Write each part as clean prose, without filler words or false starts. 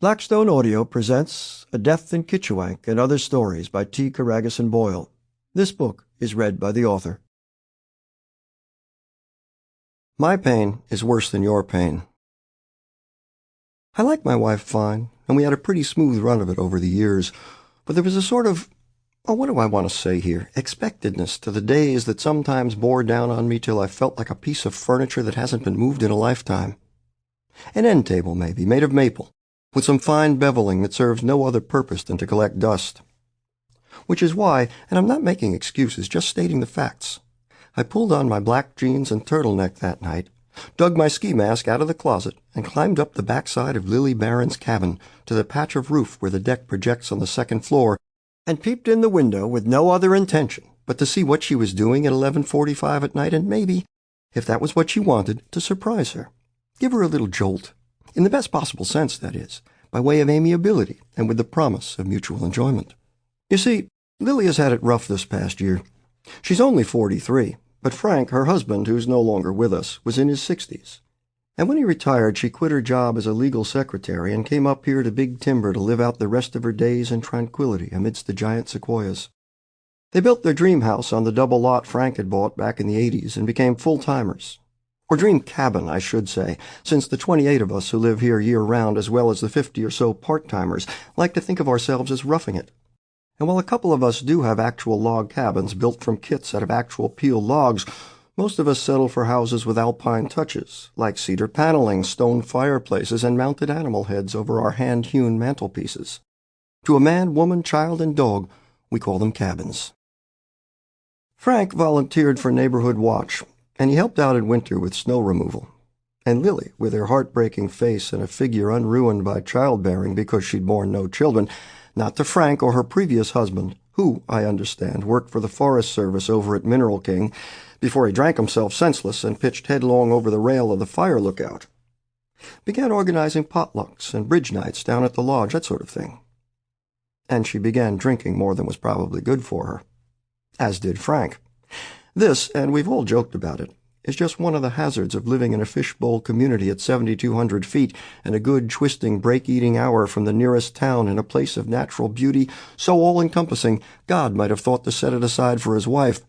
Blackstone Audio presents A Death in Kitchawank and Other Stories by T. Carragus and Boyle. This book is read by the author. My pain is worse than your pain. I like my wife fine, and we had a pretty smooth run of it over the years, but there was a sort of, what do I want to say here, expectedness to the days that sometimes bore down on me till I felt like a piece of furniture that hasn't been moved in a lifetime. An end table, maybe, made of maple, with some fine beveling that serves no other purpose than to collect dust. Which is why, and I'm not making excuses, just stating the facts, I pulled on my black jeans and turtleneck that night, dug my ski mask out of the closet, and climbed up the backside of Lily Barron's cabin to the patch of roof where the deck projects on the second floor, and peeped in the window with no other intention but to see what she was doing at 11:45 at night and maybe, if that was what she wanted, to surprise her. Give her a little jolt. In the best possible sense, that is, by way of amiability and with the promise of mutual enjoyment. You see, Lily has had it rough this past year. She's only 43, but Frank, her husband, who's no longer with us, was in his 60s. And when he retired, she quit her job as a legal secretary and came up here to Big Timber to live out the rest of her days in tranquility amidst the giant sequoias. They built their dream house on the double lot Frank had bought back in the 80s and became full-timers. Or dream cabin, I should say, since the 28 of us who live here year-round, as well as the 50 or so part-timers, like to think of ourselves as roughing it. And while a couple of us do have actual log cabins built from kits out of actual peeled logs, most of us settle for houses with alpine touches, like cedar paneling, stone fireplaces, and mounted animal heads over our hand-hewn mantelpieces. To a man, woman, child, and dog, we call them cabins. Frank volunteered for neighborhood watch, and he helped out in winter with snow removal. And Lily, with her heartbreaking face and a figure unruined by childbearing because she'd borne no children, not to Frank or her previous husband, who, I understand, worked for the Forest Service over at Mineral King before he drank himself senseless and pitched headlong over the rail of the fire lookout. Began organizing potlucks and bridge nights down at the lodge, that sort of thing. And she began drinking more than was probably good for her. As did Frank. This, and we've all joked about it, is just one of the hazards of living in a fishbowl community at 7,200 feet and a good twisting break-eating hour from the nearest town in a place of natural beauty so all-encompassing God might have thought to set it aside for his wife,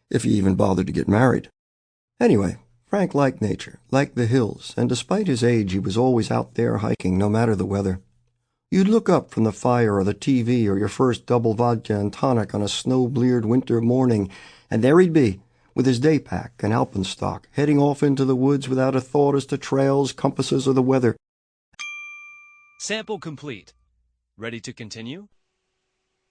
if he even bothered to get married. Anyway, Frank liked nature, liked the hills, and despite his age he was always out there hiking no matter the weather. You'd look up from the fire or the TV or your first double vodka and tonic on a snow-bleared winter morning, and there he'd be, with his day pack and alpenstock, heading off into the woods without a thought as to trails, compasses, or the weather. Sample complete. Ready to continue?